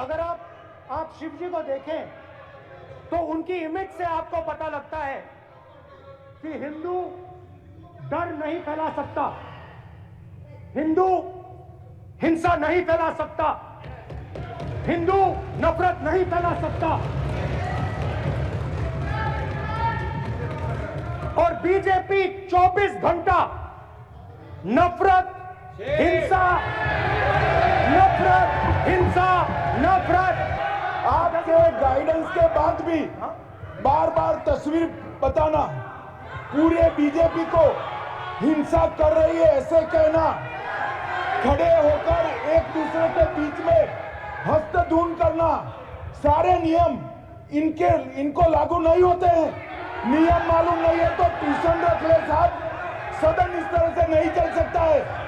अगर आप शिव जी को देखें तो उनकी इमेज से आपको पता लगता है कि हिंदू डर नहीं फैला सकता, हिंदू हिंसा नहीं फैला सकता, हिंदू नफरत नहीं फैला सकता। और बीजेपी 24 घंटा नफरत, हिंसा, नफरत, हिंसा, नफरत। आपके गाइडेंस के बाद भी बार बार तस्वीर बताना, पूरे बीजेपी को हिंसा कर रही है ऐसे कहना, खड़े होकर एक दूसरे के बीच में हस्तधून करना, सारे नियम इनको लागू नहीं होते हैं। नियम मालूम नहीं है तो ट्यूशन रख ले साहब, सदन इस तरह से नहीं चल सकता है।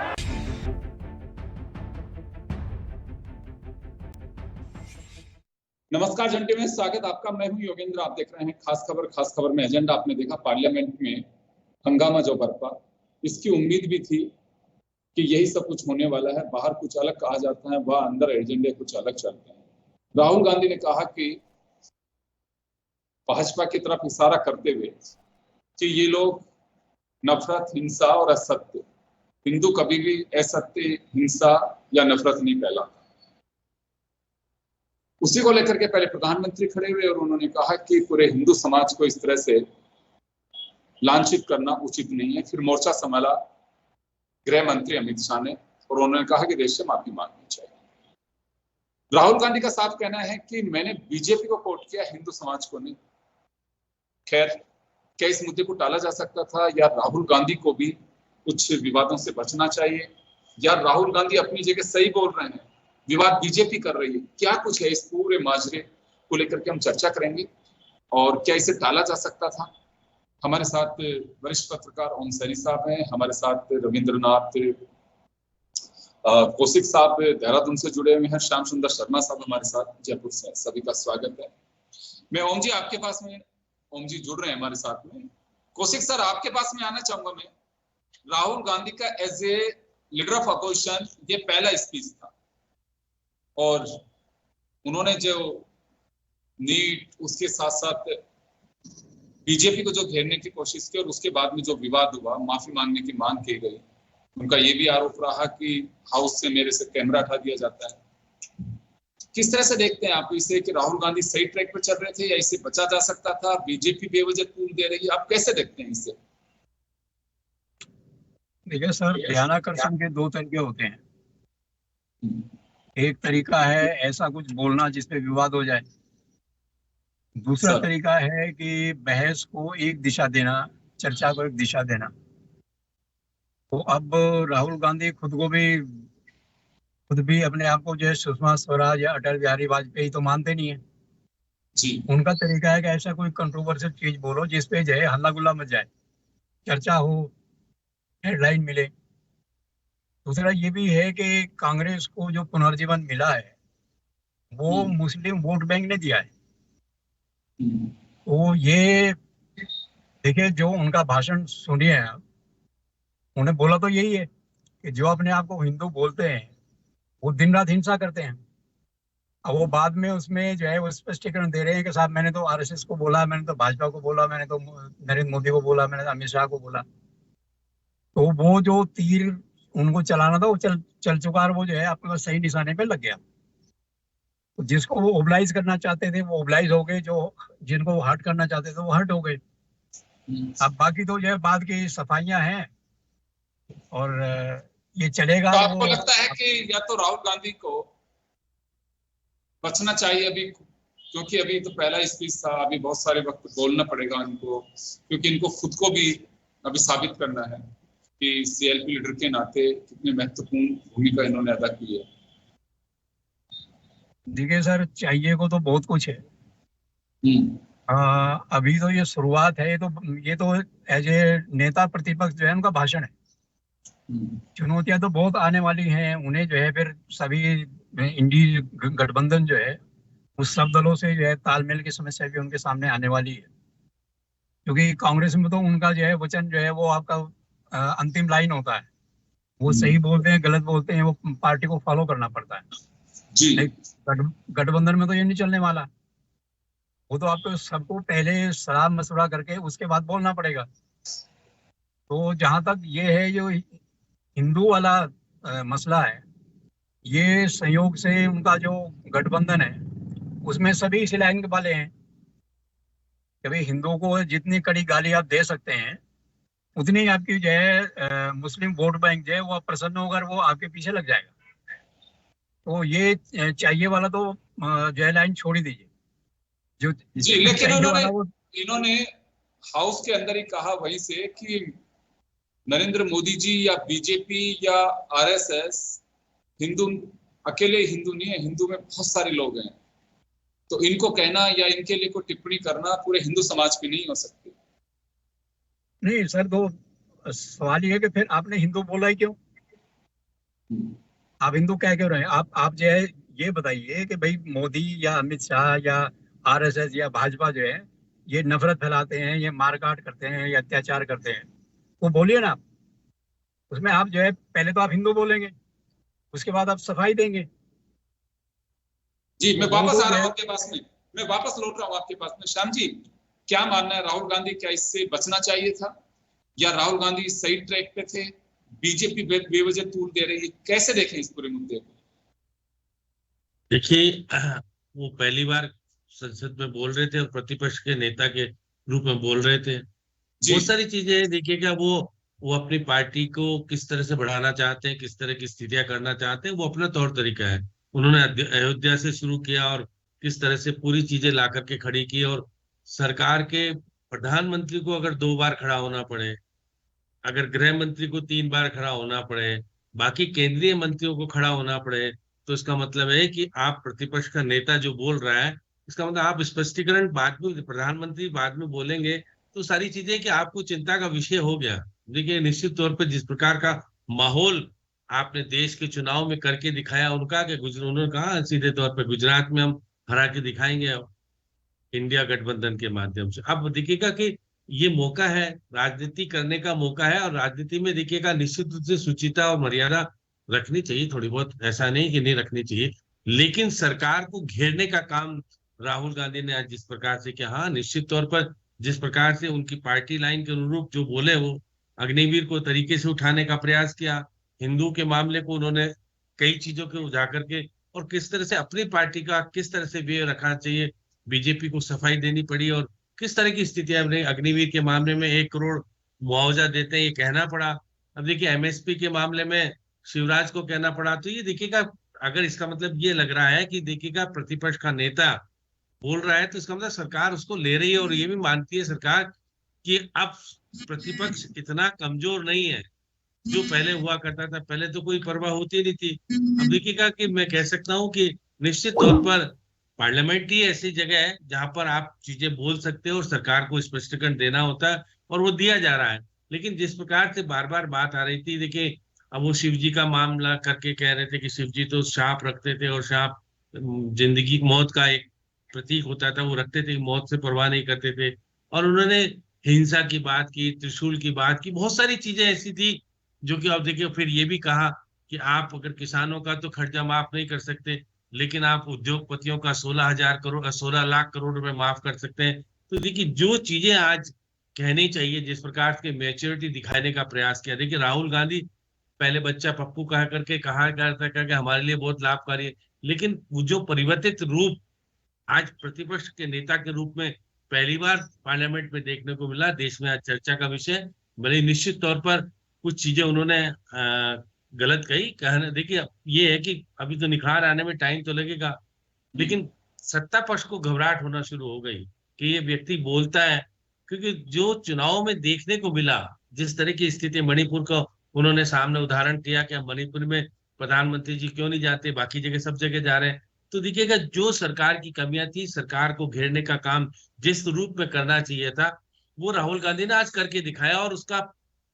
नमस्कार घंटे में स्वागत आपका। मैं हूं योगेंद्र। आप देख रहे हैं खास खबर में एजेंडा। आपने देखा पार्लियामेंट में हंगामा जो बरपा, इसकी उम्मीद भी थी कि यही सब कुछ होने वाला है। बाहर कुछ अलग कहा जाता है, वह अंदर एजेंडे कुछ अलग चलते हैं। राहुल गांधी ने कहा कि भाजपा की तरफ इशारा करते हुए कि ये लोग नफरत, हिंसा और असत्य, हिंदू कभी भी असत्य, हिंसा या नफरत नहीं फैलाता। उसी को लेकर के पहले प्रधानमंत्री खड़े हुए और उन्होंने कहा कि पूरे हिंदू समाज को इस तरह से लांछित करना उचित नहीं है। फिर मोर्चा संभाला गृह मंत्री अमित शाह ने और उन्होंने कहा कि देश से माफी मांगनी चाहिए। राहुल गांधी का साफ कहना है कि मैंने बीजेपी को कोट किया, हिंदू समाज को नहीं। खैर, क्या इस मुद्दे को टाला जा सकता था, या राहुल गांधी को भी कुछ विवादों से बचना चाहिए, या राहुल गांधी अपनी जगह सही बोल रहे हैं, विवाद बीजेपी कर रही है? क्या कुछ है इस पूरे माजरे को लेकर के हम चर्चा करेंगे और क्या इसे टाला जा सकता था। हमारे साथ वरिष्ठ पत्रकार ओम सैनी साहब हैं, हमारे साथ रविंद्रनाथ कौशिक साहब देहरादून से जुड़े हुए हैं, श्याम सुंदर शर्मा साहब हमारे साथ जयपुर से। सभी का स्वागत है। मैं ओम जी आपके पास में, ओम जी जुड़ रहे हैं हमारे साथ में। कौशिक सर आपके पास में आना चाहूंगा मैं। राहुल गांधी का as a leader of opposition ये पहला स्पीच था और उन्होंने जो नीट, उसके साथ साथ बीजेपी को जो घेरने की कोशिश की और उसके बाद में जो विवाद हुआ, माफी मांगने की मांग की गई, उनका ये भी आरोप रहा कि हाउस से मेरे से कैमरा हटा दिया जाता है। किस तरह से देखते हैं आप इसे कि राहुल गांधी सही ट्रैक पर चल रहे थे या इसे बचा जा सकता था? बीजेपी बेवजह तूल दे रही है, आप कैसे देखते हैं इसे? देखिए सर, ध्यानाकर्षण के दो तरीके होते हैं। एक तरीका है ऐसा कुछ बोलना जिसपे विवाद हो जाए, दूसरा तरीका है कि बहस को एक दिशा देना, चर्चा को एक दिशा देना। तो अब राहुल गांधी खुद भी अपने आप को जो है सुषमा स्वराज या अटल बिहारी वाजपेयी तो मानते नहीं है जी। उनका तरीका है कि ऐसा कोई कंट्रोवर्शियल चीज बोलो जिसपे जो है हल्ला गुल्ला मच जाए, चर्चा हो, हेडलाइन मिले। दूसरा ये भी है कि कांग्रेस को जो पुनर्जीवन मिला है वो मुस्लिम वोट बैंक ने दिया है। तो ये देखिए, जो उनका भाषण सुनिए आप, उन्हें बोला तो यही है कि जो अपने आप को हिंदू बोलते हैं वो दिन रात हिंसा करते हैं। अब वो बाद में उसमें जो है वो स्पष्टीकरण दे रहे हैं कि साहब मैंने तो आरएसएस को बोला, मैंने तो भाजपा को बोला, मैंने तो नरेंद्र मोदी को बोला, मैंने तो अमित शाह को बोला। तो वो जो तीर उनको चलाना था वो चल चुका और वो जो है आपके पास सही निशाने पे लग गया। तो जिसको वो ओबलाइज करना चाहते थे वो ओबलाइज हो गए, जो जिनको वो हर्ट करना चाहते थे वो हर्ट हो गए। अब बाकी तो जो है बाद की सफाइयां हैं और ये चलेगा। तो आपको लगता है कि या तो राहुल गांधी को बचना चाहिए अभी, क्योंकि अभी तो पहला स्पीच था, अभी बहुत सारे वक्त बोलना पड़ेगा इनको, क्योंकि इनको खुद को भी अभी साबित करना है कि सीएलपी लीडर के नाते कितनी महत्वपूर्ण भूमिका इन्होंने अदा की है। देखिए सर, चाहिए को तो बहुत कुछ है। अभी तो ये शुरुआत है, ये तो एज ए नेता प्रतिपक्ष जो है उनका भाषण है। चुनौतियां तो बहुत आने वाली हैं उन्हें, जो है फिर सभी इंडी गठबंधन जो है उस सब दलों से जो है तालमेल की समस्या भी उनके सामने आने वाली है। क्योंकि कांग्रेस में तो उनका जो है वचन जो है वो आपका अंतिम लाइन होता है। वो सही बोलते हैं, गलत बोलते हैं, वो पार्टी को फॉलो करना पड़ता है। जी नहीं, गठबंधन में तो ये नहीं चलने वाला। वो तो आपको सबको पहले सलाह मशवरा करके उसके बाद बोलना पड़ेगा। तो जहां तक ये है, जो हिंदू वाला मसला है, ये संयोग से उनका जो गठबंधन है उसमें सभी इसी लाइन के वाले हैं कि भाई हिंदुओं को जितनी कड़ी गाली आप दे सकते हैं उतनी ही आपकी जो है मुस्लिम वोट बैंक जो है वो प्रसन्न होकर वो आपके पीछे लग जाएगा। तो ये चाहिए वाला तो जो है लाइन छोड़ ही दीजिए। जो जी, लेकिन चाहिए वाला वो इन्होंने हाउस के अंदर ही कहा वहीं से कि नरेंद्र मोदी जी या बीजेपी या आरएसएस हिंदू अकेले हिंदू नहीं है, हिंदू में बहुत सारे लोग हैं, तो इनको कहना या इनके लिए कोई टिप्पणी करना पूरे हिंदू समाज की नहीं हो सकती। नहीं सर, तो सवाल ये है कि फिर आपने हिंदू बोला ही क्यों? आप हिंदू कह क्यों रहे हैं? आप जो है ये बताइए कि भाई मोदी या अमित शाह या आरएसएस या भाजपा जो है ये नफरत फैलाते हैं, ये मारकाट करते हैं, ये अत्याचार करते हैं, वो बोलिए ना आप। उसमें आप जो है पहले तो आप हिंदू बोलेंगे, उसके बाद आप सफाई देंगे। जी, मैं वो वापस तो आ जो रहा हूँ है, आपके पास में, मैं वापस लौट रहा हूँ आपके पास में। श्याम जी, क्या मानना है, राहुल गांधी क्या इससे बचना चाहिए था या राहुल गांधी सही ट्रैक पे थे? बीजेपी बेवजह तूल दे रही है, कैसे देखें इस पूरे मुद्दे को? देखिए, वो पहली बार संसद में बोल रहे थे और प्रतिपक्ष के नेता के रूप में बोल रहे थे। जी बहुत सारी चीजें देखिएगा, वो अपनी पार्टी को किस तरह से बढ़ाना चाहते हैं, किस तरह की स्थितियां करना चाहते हैं, वो अपना तौर तरीका है। उन्होंने अयोध्या से शुरू किया और किस तरह से पूरी चीजें ला करके खड़ी की। और सरकार के प्रधानमंत्री को अगर 2 बार खड़ा होना पड़े, अगर गृह मंत्री को 3 बार खड़ा होना पड़े, बाकी केंद्रीय मंत्रियों को खड़ा होना पड़े, तो इसका मतलब है कि आप प्रतिपक्ष का नेता जो बोल रहा है, इसका मतलब आप स्पष्टीकरण बाद में, प्रधानमंत्री बाद में बोलेंगे, तो सारी चीजें कि आपको चिंता का विषय हो गया। देखिए, निश्चित तौर पर जिस प्रकार का माहौल आपने देश के चुनाव में करके दिखाया, उनका कि उन्होंने कहा सीधे तौर पर गुजरात में हम हरा के दिखाएंगे इंडिया गठबंधन के माध्यम से। अब देखिएगा कि ये मौका है, राजनीति करने का मौका है, और राजनीति में देखिएगा निश्चित रूप से सुचिता और मर्यादा रखनी चाहिए थोड़ी बहुत, ऐसा नहीं कि नहीं रखनी चाहिए। लेकिन सरकार को घेरने का काम राहुल गांधी ने आज जिस प्रकार से किया, हाँ निश्चित तौर पर जिस प्रकार से उनकी पार्टी लाइन के अनुरूप जो बोले, वो अग्निवीर को तरीके से उठाने का प्रयास किया, हिंदू के मामले को उन्होंने कई चीजों के उजागर के, और किस तरह से अपनी पार्टी का किस तरह से वे रखना चाहिए, बीजेपी को सफाई देनी पड़ी, और किस तरह की स्थिति है। अग्निवीर के मामले में 1 करोड़ मुआवजा देते हैं, ये कहना पड़ा। अब देखिए, एमएसपी के मामले में शिवराज को कहना पड़ा। तो ये देखिएगा, अगर इसका मतलब ये लग रहा है कि देखिएगा प्रतिपक्ष का नेता बोल रहा है, तो इसका मतलब सरकार उसको ले रही है, और ये भी मानती है सरकार कि अब प्रतिपक्ष इतना कमजोर नहीं है जो पहले हुआ करता था। पहले तो कोई परवाह होती नहीं थी। अब देखिएगा कि मैं कह सकता हूं कि निश्चित तौर पर पार्लियामेंट ही ऐसी जगह है जहां पर आप चीजें बोल सकते हो और सरकार को स्पष्टीकरण देना होता है, और वो दिया जा रहा है। लेकिन जिस प्रकार से बार बार बात आ रही थी, देखिए अब वो शिव जी का मामला करके कह रहे थे कि शिव जी तो सांप रखते थे, और सांप जिंदगी मौत का एक प्रतीक होता था, वो रखते थे, मौत से परवाह नहीं करते थे। और उन्होंने हिंसा की बात की, त्रिशूल की बात की, बहुत सारी चीजें ऐसी थी जो कि अब देखिए, फिर ये भी कहा कि आप अगर किसानों का तो खर्चा माफ नहीं कर सकते, लेकिन आप उद्योगपतियों का 16 लाख करोड़ रुपए माफ कर सकते हैं। तो देखिए, जो चीजें आज कहनी चाहिए, जिस प्रकार के मैच्योरिटी दिखाने का प्रयास किया। देखिए, राहुल गांधी पहले बच्चा पप्पू कहा करके कहा करता था कि हमारे लिए बहुत लाभकारी है, लेकिन वो जो परिवर्तित रूप आज प्रतिपक्ष के नेता के रूप में पहली बार पार्लियामेंट में देखने को मिला, देश में आज चर्चा का विषय। भले निश्चित तौर पर कुछ चीजें उन्होंने गलत कही, कहना देखिए ये है कि अभी तो निखार आने में टाइम तो लगेगा, लेकिन सत्ता पक्ष को घबराहट होना शुरू हो गई कि ये व्यक्ति बोलता है। क्योंकि जो चुनाव में देखने को मिला, जिस तरह की स्थिति मणिपुर का उन्होंने सामने उदाहरण दिया कि मणिपुर में प्रधानमंत्री जी क्यों नहीं जाते, बाकी जगह सब जगह जा रहे हैं। तो देखिएगा, जो सरकार की कमियां थी, सरकार को घेरने का काम जिस रूप में करना चाहिए था, वो राहुल गांधी ने आज करके दिखाया, और उसका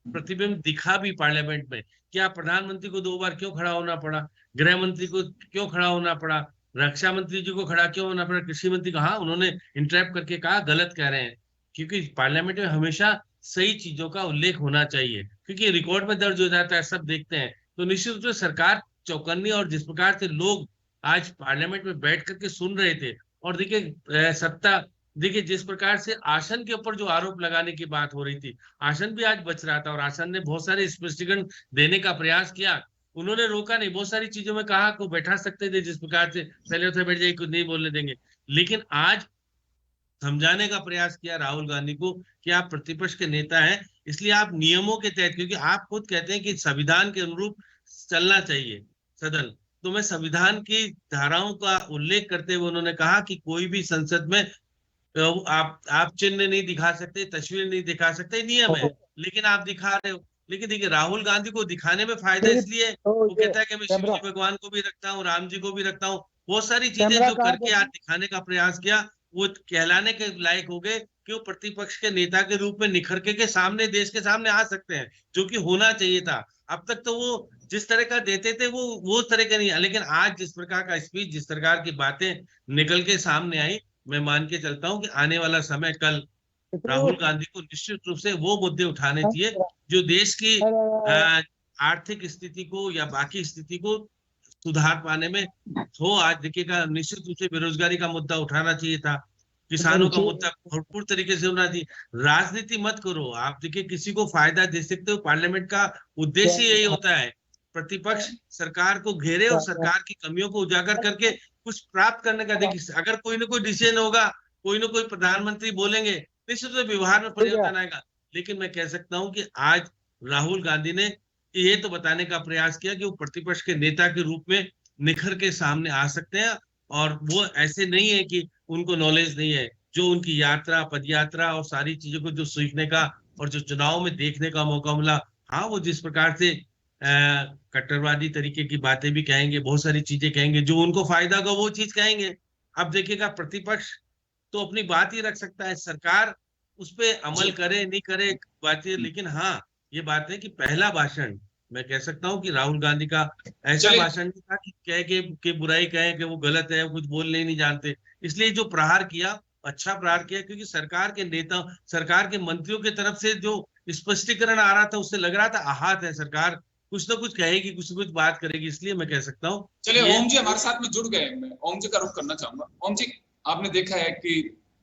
प्रतिबिंब दिखा भी पार्लियामेंट में। क्या प्रधानमंत्री को 2 बार क्यों खड़ा होना पड़ा, गृह मंत्री को क्यों खड़ा होना पड़ा, रक्षा मंत्री जी को खड़ा क्यों होना पड़ा, कृषि मंत्री कहा, उन्होंने इंटरप्ट करके कहा गलत कह रहे हैं। क्योंकि पार्लियामेंट में हमेशा सही चीजों का उल्लेख होना चाहिए, क्योंकि रिकॉर्ड में दर्ज हो जाता है, सब देखते हैं। तो निश्चित रूप से सरकार चौकन्नी, और जिस प्रकार से लोग आज पार्लियामेंट में बैठ करके सुन रहे थे। और देखिए सत्ता, देखिए जिस प्रकार से आसन के ऊपर जो आरोप लगाने की बात हो रही थी, आसन भी आज बच रहा था और आसन ने बहुत सारे स्पष्टीकरण देने का प्रयास किया। उन्होंने रोका नहीं, बहुत सारी चीजों में कहा को बैठा सकते थे, जिस प्रकार से पहले उठे बैठ जाइए, कुछ नहीं बोलने देंगे, लेकिन आज समझाने का प्रयास किया राहुल गांधी को कि आप प्रतिपक्ष के नेता हैं, इसलिए आप नियमों के तहत, क्योंकि आप खुद कहते हैं कि संविधान के अनुरूप चलना चाहिए सदन, तो मैं संविधान की धाराओं का उल्लेख करते हुए उन्होंने कहा कि कोई भी संसद में आप चिन्ह नहीं दिखा सकते, तस्वीर नहीं दिखा सकते, नियम है, लेकिन आप दिखा रहे हो। लेकिन देखिए राहुल गांधी को दिखाने में फायदा इसलिए, वो कहता है कि मैं शिव जी भगवान को भी रखता हूँ, राम जी को भी रखता हूँ, बहुत सारी चीजें जो करके आज दिखाने का प्रयास किया, वो कहलाने के लायक हो गए कि वो प्रतिपक्ष के नेता के रूप में निखर के सामने, देश के सामने आ सकते हैं, जो कि होना चाहिए था। अब तक तो वो जिस तरह का देते थे वो तरह का नहीं है, लेकिन आज जिस प्रकार का स्पीच, जिस प्रकार की बातें निकल के सामने आई, मैं मान के चलता हूं कि आने वाला समय कल राहुल गांधी को निश्चित रूप से वो मुद्दे उठाने चाहिए जो देश की आर्थिक स्थिति को या बाकी स्थिति को सुधार पाने में हो। आज देखिएगा निश्चित रूप से बेरोजगारी का मुद्दा उठाना चाहिए था, किसानों का मुद्दा भरपूर तरीके से होना चाहिए। राजनीति मत करो, आप देखिए किसी को फायदा दे सकते हो, पार्लियामेंट का उद्देश्य यही होता है, प्रतिपक्ष सरकार को घेरे और सरकार की कमियों को उजागर करके कुछ प्राप्त करने का। देखिए अगर कोई ना कोई डिसीजन होगा, कोई ना कोई प्रधानमंत्री बोलेंगे, निश्चित रूप से व्यवहार में परिवर्तन आएगा, लेकिन मैं कह सकता हूं कि आज राहुल गांधी ने ये तो बताने का प्रयास किया कि वो प्रतिपक्ष के नेता के रूप में निखर के सामने आ सकते हैं, और वो ऐसे नहीं है कि उनको नॉलेज नहीं है। जो उनकी यात्रा, पदयात्रा और सारी चीजों को जो सीखने का और जो चुनाव में देखने का मौका मिला, हाँ वो जिस प्रकार से कट्टरवादी तरीके की बातें भी कहेंगे, बहुत सारी चीजें कहेंगे, जो उनको फायदा होगा वो चीज कहेंगे। अब देखिएगा प्रतिपक्ष तो अपनी बात ही रख सकता है, सरकार उस पर अमल करे नहीं करे बातें, लेकिन हाँ ये बात है कि पहला भाषण मैं कह सकता हूं कि राहुल गांधी का ऐसा भाषण नहीं था कि कह के बुराई कहें कि वो गलत है, कुछ बोलने नहीं जानते, इसलिए जो प्रहार किया अच्छा प्रहार किया, क्योंकि सरकार के नेता, सरकार के मंत्रियों की तरफ से जो स्पष्टीकरण आ रहा था उससे लग रहा था आहत है, सरकार कुछ ना कुछ कहेगी, कुछ ना कुछ बात करेगी, इसलिए मैं कह सकता हूँ। चलिए ओम जी हमारे साथ में जुड़ गए, मैं ओम जी का रुख करना चाहूंगा। ओम जी, आपने देखा है कि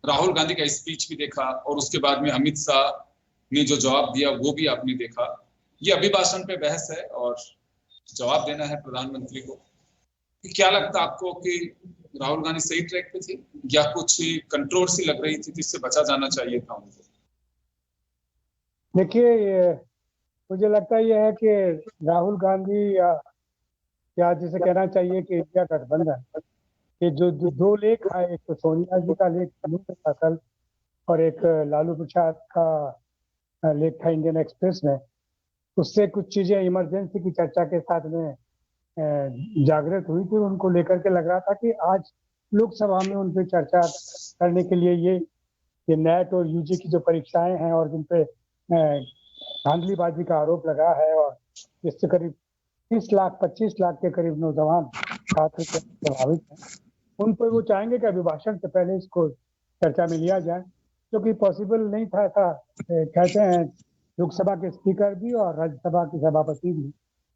राहुल गांधी का स्पीच भी देखा और उसके बाद में अमित शाह ने जो जवाब दिया वो भी आपने देखा। ये अभिभाषण पे बहस है और जवाब देना है प्रधानमंत्री को। क्या लगता है आपको कि राहुल गांधी सही ट्रैक पे थे या कुछ कंट्रोवर्सी लग रही थी जिससे बचा जाना चाहिए था उनको? देखिए मुझे लगता यह है कि राहुल गांधी या जिसे कहना चाहिए कि इंडिया गठबंधन के जो दो लेख है, एक तो सोनिया जी का लेख का कल और एक लालू प्रसाद का लेख था इंडियन एक्सप्रेस में, उससे कुछ चीजें इमरजेंसी की चर्चा के साथ में जागृत हुई थी, उनको लेकर के लग रहा था कि आज लोकसभा में उन पर चर्चा करने के लिए ये नेट और यूजी की जो परीक्षाएं हैं और जिन पे धांधलीबाजी का आरोप लगा है और इससे करीब 25 लाख के करीब नौजवान छात्र प्रभावित हैं, उन पर वो चाहेंगे कि अभिभाषण से पहले इसको चर्चा में लिया जाए, जो कि पॉसिबल नहीं था। ऐसा कहते हैं लोकसभा के स्पीकर भी और राज्यसभा के सभापति भी,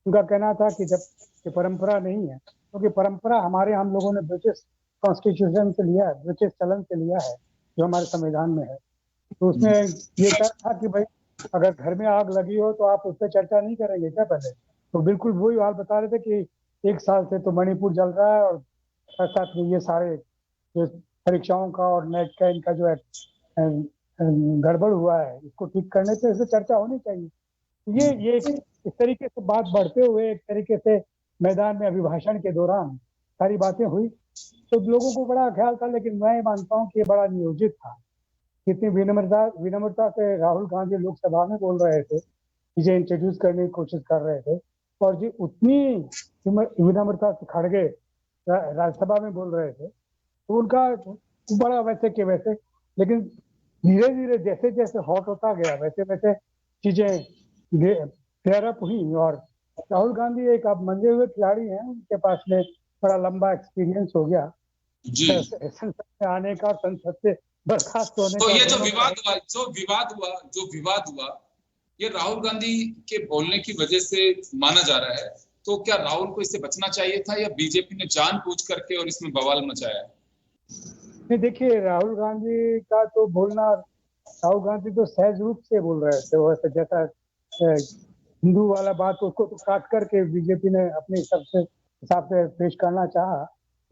उनका कहना था कि जब ये परंपरा नहीं है, क्योंकि परंपरा हमारे हम लोगों ने ब्रिटिश कॉन्स्टिट्यूशन से लिया है, ब्रिटिश चलन से लिया है जो हमारे संविधान में है, तो उसमें ये कहा था कि भाई अगर घर में आग लगी हो तो आप उस पर चर्चा नहीं करेंगे क्या पहले? तो बिल्कुल वही हाल बता रहे थे कि 1 साल से तो मणिपुर जल रहा है और साथ साथ में ये सारे जो परीक्षाओं का और नेट का इनका जो गड़बड़ हुआ है, इसको ठीक करने पे इसे चर्चा होनी चाहिए। ये इस तरीके से बात बढ़ते हुए एक तरीके से मैदान में अभिभाषण के दौरान सारी बातें हुई, तो लोगों को बड़ा ख्याल था, लेकिन मैं मानता हूँ कि ये बड़ा नियोजित था। कितनी विनम्रता से राहुल गांधी लोकसभा में बोल रहे थे, चीजें इंट्रोड्यूस करने की कोशिश कर रहे थे, और जी उतनी विनम्रता से खड़गे राज्यसभा में बोल रहे थे, तो उनका बड़ा वैसे के वैसे, लेकिन धीरे धीरे जैसे जैसे हॉट होता गया वैसे वैसे चीजें क्लियर अप हुई। और राहुल गांधी एक अब मंजे हुए खिलाड़ी हैं, उनके पास में बड़ा लंबा एक्सपीरियंस हो गया संसद में आने का, संसद से बर्खास्त होने तो का। ये जो विवाद हुआ ये राहुल गांधी के बोलने की वजह से माना जा रहा है तो क्या राहुल को इससे बचना चाहिए था या बीजेपी ने जानबूझ करके और इसमें बवाल मचाया? नहीं, देखिए राहुल गांधी का तो बोलना, राहुल गांधी तो सहज रूप से बोल रहे थे, वो जैसा हिंदू वाला बात उसको तो काट करके बीजेपी ने अपने हिसाब से पेश करना चाहा।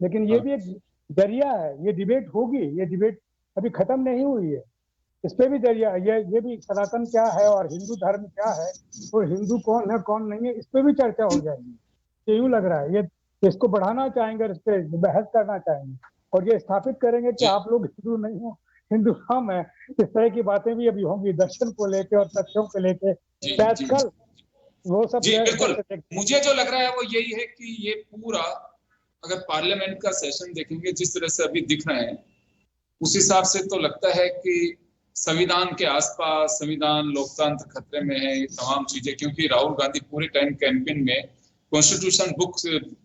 लेकिन ये भी एक जरिया है, ये डिबेट होगी, ये डिबेट अभी खत्म नहीं हुई है, इस पे भी जरिया, ये भी सनातन क्या है और हिंदू धर्म क्या है और हिंदू कौन है कौन नहीं है, इस पे भी चर्चा हो जाएगी। ये यूं लग रहा है ये इसको बढ़ाना चाहेंगे, इस पे बहस करना चाहेंगे और ये स्थापित करेंगे कि आप लोग हिंदू नहीं हो, हिंदू हम है। इस तरह की बातें भी अभी होंगी दर्शन को लेके और तथ्यों को लेके, शायद कल वो सब। जी बिल्कुल, मुझे जो लग रहा है वो यही है कि ये पूरा, अगर पार्लियामेंट का सेशन देखेंगे जिस तरह से अभी दिख रहे हैं, उस हिसाब से तो लगता है कि संविधान के आसपास, संविधान, लोकतंत्र खतरे में है, ये तमाम चीजें। क्योंकि राहुल गांधी पूरे टाइम कैंपेन में कॉन्स्टिट्यूशन बुक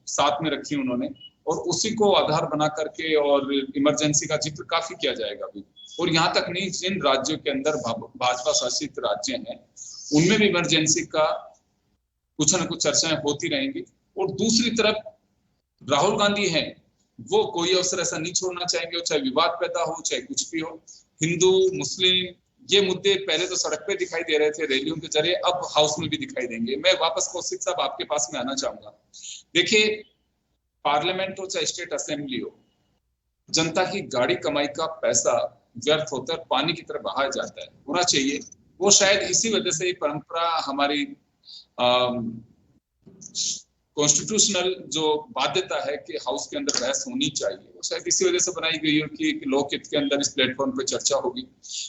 साथ में रखी उन्होंने, और उसी को आधार बना करके और इमरजेंसी का जिक्र काफी किया जाएगा अभी। और यहाँ तक नहीं, जिन राज्यों के अंदर भाजपा शासित राज्य हैं उनमें भी इमरजेंसी का कुछ न कुछ चर्चाएं होती रहेंगी। और दूसरी तरफ राहुल गांधी हैं, वो कोई अवसर ऐसा नहीं छोड़ना चाहेंगे, चाहे विवाद पैदा हो चाहे कुछ भी हो। हिंदू मुस्लिम ये मुद्दे पहले तो सड़क पे दिखाई दे रहे थे रैलियों के जरिए, अब हाउस में भी दिखाई देंगे। मैं वापस कौशिक साहब आपके पास में आना चाहूंगा। देखिए, पार्लियामेंट हो चाहे स्टेट असेंबली हो, जनता की गाड़ी कमाई का पैसा व्यर्थ होकर पानी की तरफ बहाया जाता है, होना चाहिए। वो शायद इसी वजह से ये परंपरा हमारी कॉन्स्टिट्यूशनल जो बाध्यता है कि हाउस के अंदर बहस होनी चाहिए, वो शायद इसी वजह से बनाई गई है कि लोकहित के अंदर इस प्लेटफॉर्म पे चर्चा होगी।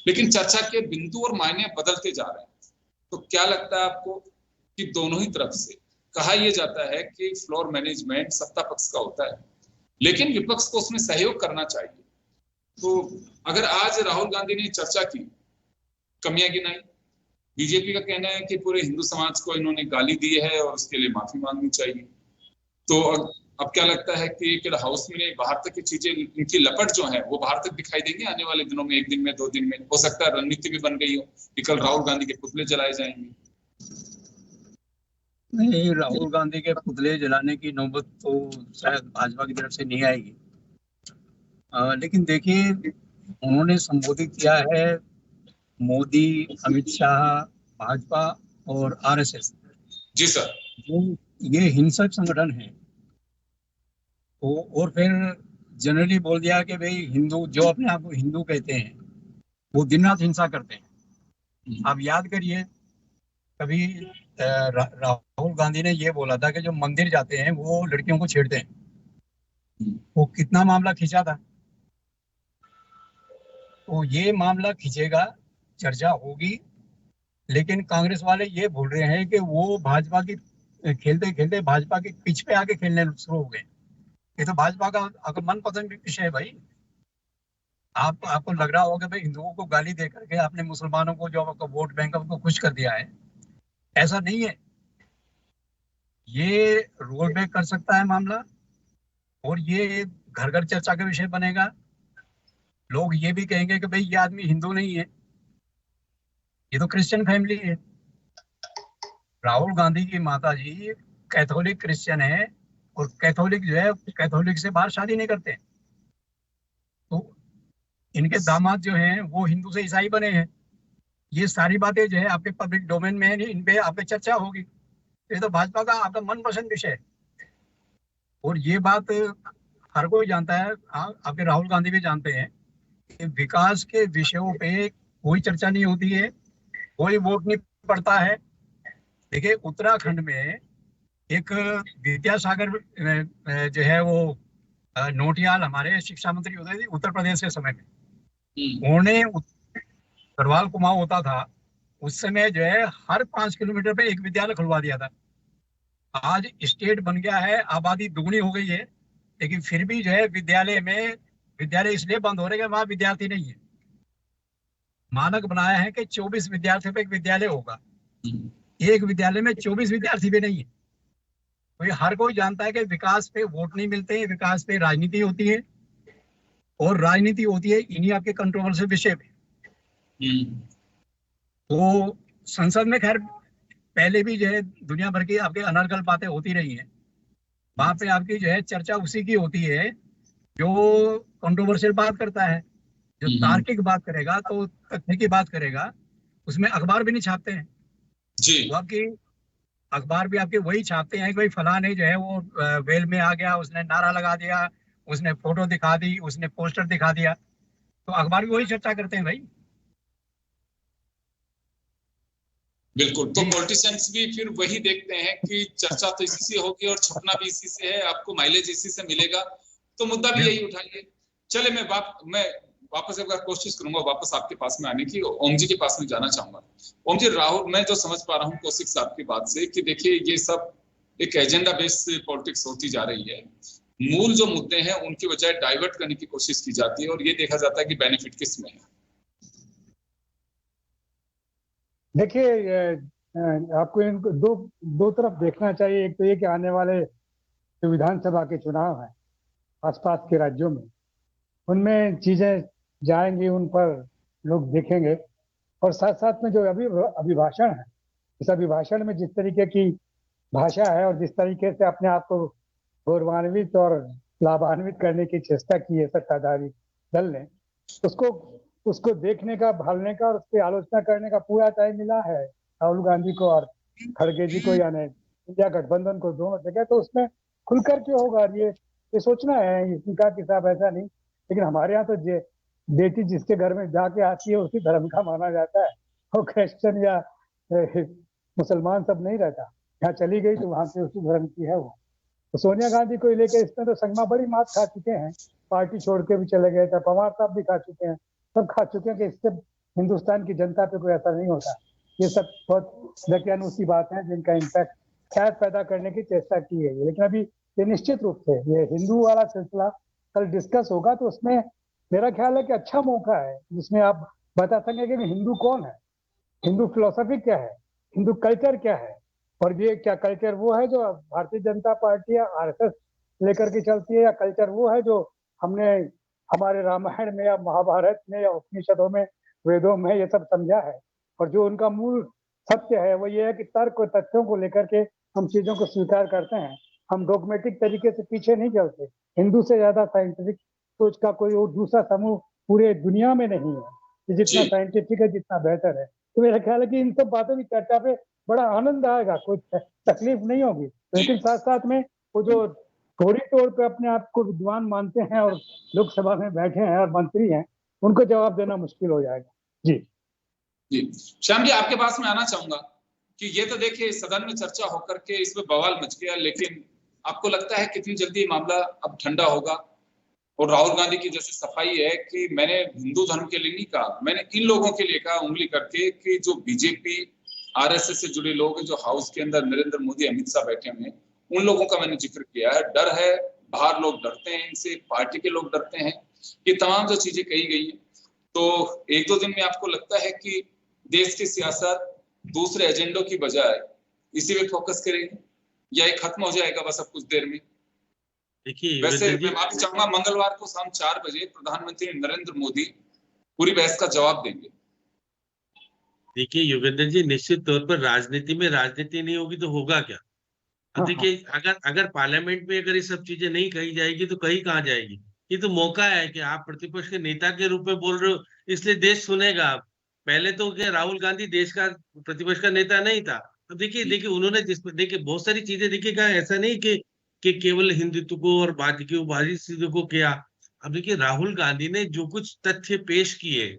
लेकिन चर्चा के बिंदु और मायने बदलते जा रहे हैं। तो क्या लगता है आपको कि दोनों ही तरफ से कहा यह जाता है कि फ्लोर मैनेजमेंट सत्ता पक्ष का होता है, लेकिन विपक्ष को उसमें सहयोग करना चाहिए। तो अगर आज राहुल गांधी ने चर्चा की, कमियां गिनाई, बीजेपी का कहना है कि पूरे हिंदू समाज को इन्होंने गाली दी है और उसके लिए माफी मांगनी चाहिए, तो अब क्या लगता है कि हाउस में बाहर तक की चीजें, इनकी लपट जो है वो बाहर तक दिखाई देंगे आने वाले दिनों में, 1 दिन में 2 दिन में? हो सकता है रणनीति भी बन गई हो कि कल राहुल गांधी के पुतले जलाए जाएंगे। नहीं, राहुल गांधी के पुतले जलाने की नौबत तो शायद भाजपा की तरफ से नहीं आएगी। लेकिन देखिए, उन्होंने संबोधित किया है मोदी, अमित शाह, भाजपा और आरएसएस। जी सर। ये हिंसक संगठन है। तो और फिर जनरली बोल दिया कि भाई हिंदू, जो अपने आप को हिंदू कहते हैं, वो दिन रात हिंसा करते हैं। आप याद करिए, कभी राहुल गांधी ने ये बोला था कि जो मंदिर जाते हैं वो लड़कियों को छेड़ते हैं। वो कितना मामला खींचा था। तो ये मामला खींचेगा, चर्चा होगी, लेकिन कांग्रेस वाले ये बोल रहे हैं कि वो भाजपा की खेलते खेलते भाजपा के पिच पे आके खेलने शुरू हो गए। ये तो भाजपा का अगर मनपसंद विषय है भाई। आपको लग रहा होगा भाई हिंदुओं को गाली दे करके आपने मुसलमानों को, जो आपका वोट बैंक है, उनको खुश कर दिया है। ऐसा नहीं है। ये रोल बैक कर सकता है मामला, और ये घर घर चर्चा का विषय बनेगा। लोग ये भी कहेंगे कि भाई ये आदमी हिंदू नहीं है, ये तो क्रिश्चियन फैमिली है। राहुल गांधी की माता जी कैथोलिक क्रिश्चियन है, और कैथोलिक जो है, कैथोलिक से बाहर शादी नहीं करते। तो इनके दामाद जो हैं वो हिंदू से ईसाई बने हैं। ये सारी बातें जो है आपके पब्लिक डोमेन में है, इन पे आप पे चर्चा होगी। ये तो भाजपा का आपका मनपसंद विषय है, और ये बात हर कोई जानता है। आपके राहुल गांधी भी जानते हैं कि विकास के विषयों पे कोई चर्चा नहीं होती है, कोई वोट नहीं पड़ता है। देखिए, उत्तराखंड में एक विद्यासागर जो है वो नोटियाल हमारे शिक्षा मंत्री होते थे उत्तर प्रदेश के समय में। उन्होंने गढ़वाल कुमाऊं होता था उस समय, जो है हर 5 किलोमीटर पे एक विद्यालय खुलवा दिया था। आज स्टेट बन गया है, आबादी दुगनी हो गई है, लेकिन फिर भी जो है विद्यालय इसलिए बंद हो रहे हैं कि वहां विद्यार्थी नहीं है। मानक बनाया है कि 24 विद्यार्थियों पे एक विद्यालय होगा। एक विद्यालय में 24 विद्यार्थी भी नहीं है। तो ये हर कोई जानता है कि विकास पे वोट नहीं मिलते, विकास पे राजनीति होती है, और राजनीति होती है इन्हीं आपके कंट्रोवर्शियल विषय पे। तो संसद में खैर पहले भी जो है दुनिया भर की आपके अनर्गल बातें होती रही हैं, वहां पे आपकी जो है चर्चा उसी की होती है जो कंट्रोवर्शियल बात करता है। जो तार्किक बात करेगा तो तथ्य की बात करेगा, उसमें अखबार भी नहीं छापते हैं। जी वो आपकी अखबार भी आपके वही छापते हैं कि भाई फलां ने जो है वो वेल में आ गया, उसने नारा लगा दिया, उसने फोटो दिखा दी, उसने पोस्टर दिखा दिया, तो अखबार भी वही चर्चा करते हैं भाई। बिल्कुल। तो पॉलिटिशियंस भी फिर वही देखते हैं कि चर्चा तो इसी से होगी और छपना भी इसी से है, आपको माइलेज इसी से मिलेगा, तो मुद्दा भी यही उठाइए। चले मैं वापस एक बार कोशिश करूंगा वापस आपके पास में आने की, ओम जी के पास में जाना चाहूंगा। ओम जी, राहुल, मैं जो समझ पा रहा हूँ कौशिक साहब की बात से कि देखिए ये सब एक एजेंडा बेस्ड पॉलिटिक्स होती जा रही है, मूल जो मुद्दे हैं उनकी बजाय डाइवर्ट करने की कोशिश की जाती है और ये देखा जाता है कि बेनिफिट किस में है। देखिए, आपको इनको दो तरफ देखना चाहिए। एक तो ये कि आने वाले जो विधानसभा के चुनाव हैं आसपास के राज्यों में, उनमें चीजें जाएंगी, उन पर लोग देखेंगे, और साथ साथ में जो अभिभाषण है, इस अभिभाषण में जिस तरीके की भाषा है और जिस तरीके से अपने आप को गौरवान्वित और लाभान्वित करने की चेष्टा की है सत्ताधारी दल ने, उसको देखने का, भालने का और उसकी आलोचना करने का पूरा टाइम मिला है राहुल गांधी को और खड़गे जी को, यानी इंडिया गठबंधन को, दोनों जगह। तो उसमें खुलकर के होगा, ये सोचना है इनका कि साहब ऐसा नहीं। लेकिन हमारे यहाँ तो बेटी जिसके घर में जाके आती है उसी धर्म का माना जाता है, वो क्रिश्चियन या मुसलमान सब नहीं रहता। यहाँ चली गई तो वहां से उसी धर्म की है वो। तो सोनिया गांधी को लेकर इसमें तो संगमा बड़ी मात खा चुके हैं, पार्टी छोड़ के भी चले गए थे, पवार साहब भी खा चुके हैं, सब खा चुके हैं कि इससे हिंदुस्तान की जनता पे कोई असर नहीं होता। ये सब बहुत दकियानूसी बात है जिनका इम्पैक्ट खैर पैदा करने की चेष्टा की है। लेकिन अभी ये निश्चित रूप से ये हिंदू वाला सिलसिला कल डिस्कस होगा, तो उसमें मेरा ख्याल है कि अच्छा मौका है जिसमें आप बता सकेंगे कि हिंदू कौन है, हिंदू फिलोसफी क्या है, हिंदू कल्चर क्या है, और ये क्या कल्चर वो है जो भारतीय जनता पार्टी या आरएसएस लेकर के चलती है, या कल्चर वो है जो हमने हमारे रामायण में या महाभारत में या उपनिषदों में, वेदों में ये सब समझा है। और जो उनका मूल सत्य है वो ये है कि तर्क और तथ्यों को लेकर के हम चीजों को स्वीकार करते हैं, हम डॉगमेटिक तरीके से पीछे नहीं चलते। हिंदू से ज्यादा साइंटिफिक सोच का कोई और दूसरा समूह पूरे दुनिया में नहीं है कि जितना साइंटिफिक है, जितना बेहतर है। तो मेरा ख्याल है कि इन सब बातों की चर्चा पे बड़ा आनंद आएगा, कोई तकलीफ नहीं होगी। लेकिन साथ साथ में वो जो थोड़ी तौर पे अपने आप को विद्वान मानते हैं और लोकसभा में बैठे हैं और मंत्री हैं, उनको जवाब देना मुश्किल हो जाएगा। जी श्याम जी, आपके पास में आना चाहूंगा कि ये तो देखिए सदन में चर्चा होकर के इसमें बवाल मच गया, लेकिन आपको लगता है कितनी जल्दी ये मामला अब ठंडा होगा? और राहुल गांधी की जैसे सफाई है कि मैंने हिंदू धर्म के लिए नहीं कहा, मैंने इन लोगों के लिए कहा उंगली करके कि जो बीजेपी आरएसएस से जुड़े लोग हैं, जो हाउस के अंदर नरेंद्र मोदी, अमित शाह बैठे हुए हैं, उन लोगों का मैंने जिक्र किया है। डर है, बाहर लोग डरते हैं इनसे, पार्टी के लोग डरते हैं, ये तमाम जो चीजें कही गई है। तो एक दो दिन में आपको लगता है कि देश की सियासत दूसरे एजेंडों की बजाय इसी पे फोकस करेगी या ये खत्म हो जाएगा बस अब कुछ देर में? देखिए, वैसे मैं माफी चाहूंगा, मंगलवार को शाम 4 बजे प्रधानमंत्री नरेंद्र मोदी पूरी बहस का जवाब देंगे। देखिए योगेंद्र जी, निश्चित तौर पर राजनीति में राजनीति नहीं होगी तो होगा क्या? अब देखिए, अगर पार्लियामेंट में अगर ये सब चीजें नहीं कही जाएगी तो कहीं कहाँ जाएगी? ये तो मौका है कि आप प्रतिपक्ष के नेता के रूप में बोल रहे हो, इसलिए देश सुनेगा। पहले तो क्या राहुल गांधी देश का प्रतिपक्ष का नेता नहीं था? अब देखिए उन्होंने देखिए बहुत सारी चीजें देखिए कहा, ऐसा नहीं कि केवल हिंदुत्व को और बाकी चीजों को किया। अब देखिए राहुल गांधी ने जो कुछ तथ्य पेश किए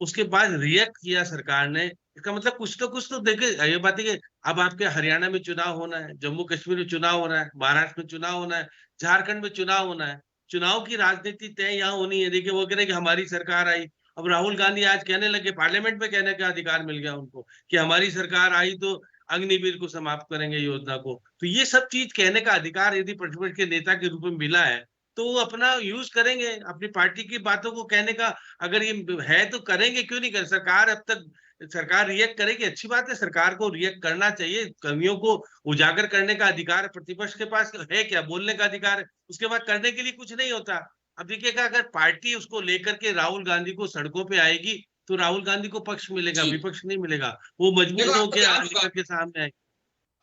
उसके बाद रिएक्ट किया सरकार ने, इसका मतलब कुछ तो देखिए, ये बात है कि अब आपके हरियाणा में चुनाव होना है, जम्मू कश्मीर में चुनाव होना है, महाराष्ट्र में चुनाव होना है, झारखंड में चुनाव होना है। चुनाव की राजनीति तय यहाँ होनी है। देखिए वो कह रहे कि हमारी सरकार आई, अब राहुल गांधी आज कहने लगे, पार्लियामेंट में कहने का अधिकार मिल गया उनको कि हमारी सरकार आई तो अग्निवीर को समाप्त करेंगे, योजना को। तो ये सब चीज कहने का अधिकार यदि प्रतिपक्ष के नेता के रूप में मिला है तो वो अपना यूज करेंगे, अपनी पार्टी की बातों को कहने का अगर ये है तो करेंगे, क्यों नहीं करें? सरकार अब तक सरकार रिएक्ट करेगी, अच्छी बात है, सरकार को रिएक्ट करना चाहिए। कमियों को उजागर करने का अधिकार प्रतिपक्ष के पास है, क्या बोलने का अधिकार है, उसके बाद करने के लिए कुछ नहीं होता। अब देखिएगा, अगर पार्टी उसको लेकर के राहुल गांधी को सड़कों पे आएगी तो राहुल गांधी को पक्ष मिलेगा, जी। विपक्ष नहीं मिलेगा। वो मजबूत देखो, आपको होकर ध्यान निकल होगा- के सामने आए।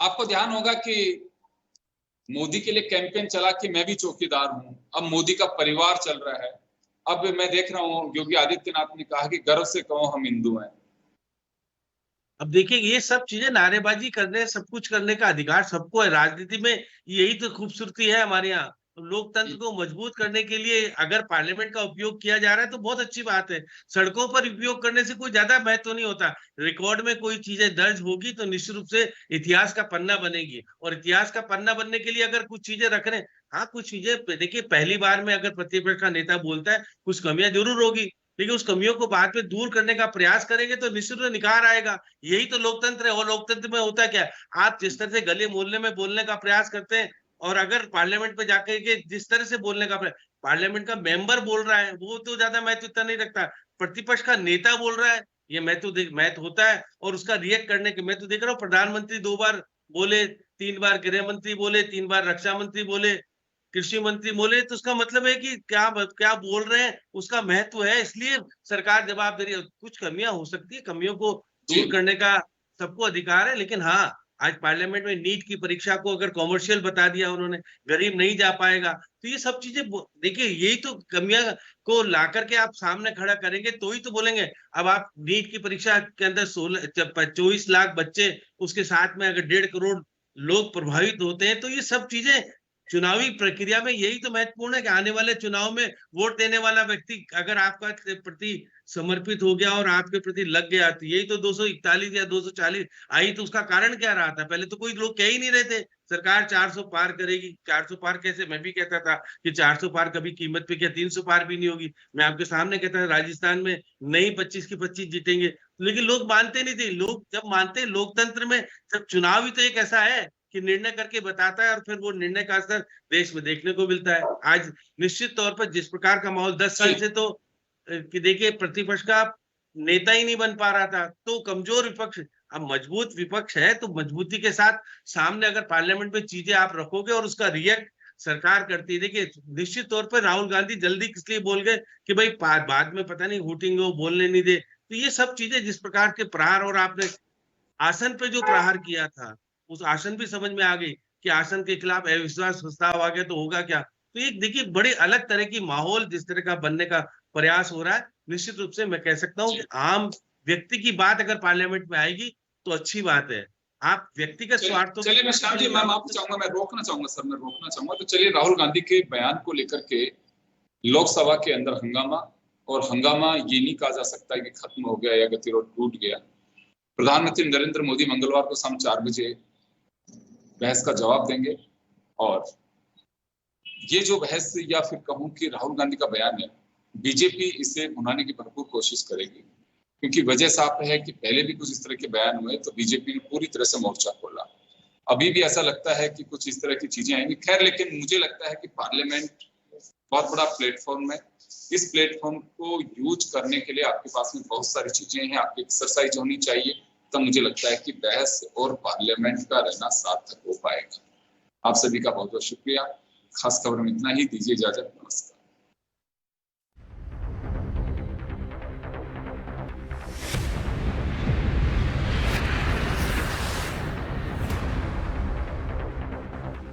आपको ध्यान होगा कि मोदी के लिए कैंपेन चला कि मैं भी चौकीदार हूं, अब मोदी का परिवार चल रहा है। अब मैं देख रहा हूं योगी आदित्यनाथ ने कहा कि गर्व से कहो हम हिंदू हैं। अब देखिए, ये सब चीजें नारेबाजी करने, सब कुछ करने का अधिकार सबको है। राजनीति में यही तो खूबसूरती है हमारे यहाँ। लोकतंत्र को मजबूत करने के लिए अगर पार्लियामेंट का उपयोग किया जा रहा है तो बहुत अच्छी बात है। सड़कों पर उपयोग करने से कोई ज्यादा महत्व नहीं होता। रिकॉर्ड में कोई चीजें दर्ज होगी तो निश्चित रूप से इतिहास का पन्ना बनेगी, और इतिहास का पन्ना बनने के लिए अगर कुछ चीजें रख रहे हैं, हाँ कुछ चीजें देखिए, पहली बार में अगर प्रतिपक्ष का नेता बोलता है कुछ कमियां जरूर होगी, लेकिन उस कमियों को बाद में दूर करने का प्रयास करेंगे तो निश्चित रूप से निखार आएगा। यही तो लोकतंत्र है। और लोकतंत्र में होता क्या है, आप जिस तरह से गली मोहल्ले में बोलने का प्रयास करते हैं, और अगर पार्लियामेंट पे जाकर के जिस तरह से बोलने का प्रयास, पार्लियामेंट का मेंबर बोल रहा है वो तो ज्यादा महत्व इतना नहीं रखता, प्रतिपक्ष का नेता बोल रहा है ये महत्व होता है। और उसका रिएक्ट करने के, मैं तो देख रहा हूँ प्रधानमंत्री 2 बार बोले, 3 बार गृह मंत्री बोले, 3 बार रक्षा मंत्री बोले, कृषि मंत्री बोले, तो उसका मतलब है कि क्या बोल रहे हैं उसका महत्व है, इसलिए सरकार जवाब दे रही है। कुछ कमियां हो सकती है, कमियों को दूर करने का सबको अधिकार है, लेकिन हाँ, आज पार्लियामेंट में नीट की परीक्षा को अगर कॉमर्शियल बता दिया उन्होंने, गरीब नहीं जा पाएगा, तो ये सब चीजें देखिए, यही तो कमियां को ला करके आप सामने खड़ा करेंगे तो ही तो बोलेंगे। अब आप नीट की परीक्षा के अंदर 24 लाख बच्चे, उसके साथ में अगर 1.5 करोड़ लोग प्रभावित होते हैं, तो ये सब चीजें चुनावी प्रक्रिया में यही तो महत्वपूर्ण है कि आने वाले चुनाव में वोट देने वाला व्यक्ति अगर आपका प्रति समर्पित हो गया और आपके प्रति लग गया, तो यही तो 241 या 240 आई, तो उसका कारण क्या रहा था? पहले तो कोई लोग कह ही नहीं रहे थे सरकार 400 पार करेगी। 400 पार कैसे? मैं भी कहता था कि 400 पार कभी कीमत पे क्या 300 पार भी नहीं होगी। मैं आपके सामने कहता था राजस्थान में नहीं 25 की 25 जीतेंगे, लेकिन लोग मानते नहीं थे। लोग जब मानते, लोकतंत्र में जब चुनाव ही तो एक ऐसा है कि निर्णय करके बताता है और फिर वो निर्णय का असर देश में देखने को मिलता है। आज निश्चित तौर पर जिस प्रकार का माहौल 10 साल से तो कि देखिए प्रतिपक्ष का नेता ही नहीं बन पा रहा था, तो कमजोर विपक्ष, अब मजबूत विपक्ष है तो मजबूती के साथ सामने अगर पार्लियामेंट में चीजें आप रखोगे और उसका रिएक्ट सरकार करती है। देखिए निश्चित तौर पर राहुल गांधी जल्दी इसलिए बोल गए कि भाई बाद में पता नहीं हूटिंग वो बोलने नहीं दे, तो ये सब चीजें जिस प्रकार के प्रहार, और आपने आसन पे जो प्रहार किया था उस आसन भी समझ में आ गई कि आसन के खिलाफ अविश्वास प्रस्ताव आ गया तो होगा क्या। तो ये देखिए बड़े अलग तरह की माहौल जिस तरह का बनने का प्रयास हो रहा है, निश्चित रूप से मैं कह सकता हूँ कि आम व्यक्ति की बात अगर पार्लियामेंट में आएगी तो अच्छी बात है। आप व्यक्तिगत स्वार्थों, चलिए मैं श्याम जी, मैं आपको चाहूंगा, मैं रोकना चाहूंगा तो चलिए राहुल गांधी के बयान को लेकर के लोकसभा के अंदर हंगामा, और हंगामा ये नहीं कहा जा सकता है कि खत्म हो गया या गतिरोध टूट गया। प्रधानमंत्री नरेंद्र मोदी मंगलवार को शाम 4 बजे बहस का जवाब देंगे, और ये जो बहस या फिर कहूं कि राहुल गांधी का बयान है, बीजेपी इसे भुनाने की भरपूर कोशिश करेगी, क्योंकि वजह साफ है कि पहले भी कुछ इस तरह के बयान हुए तो बीजेपी ने पूरी तरह से मोर्चा खोला। अभी भी ऐसा लगता है कि कुछ इस तरह की चीजें आएंगी। खैर, लेकिन मुझे लगता है कि पार्लियामेंट बहुत बड़ा प्लेटफॉर्म है। इस प्लेटफॉर्म को यूज करने के लिए आपके पास में बहुत सारी चीजें हैं, आपकी एक्सरसाइज होनी चाहिए, तब मुझे लगता है कि बहस और पार्लियामेंट का रहना सार्थक हो पाएगा। आप सभी का बहुत बहुत शुक्रिया। खास खबर में इतना ही, दीजिए इजाजत, नमस्कार।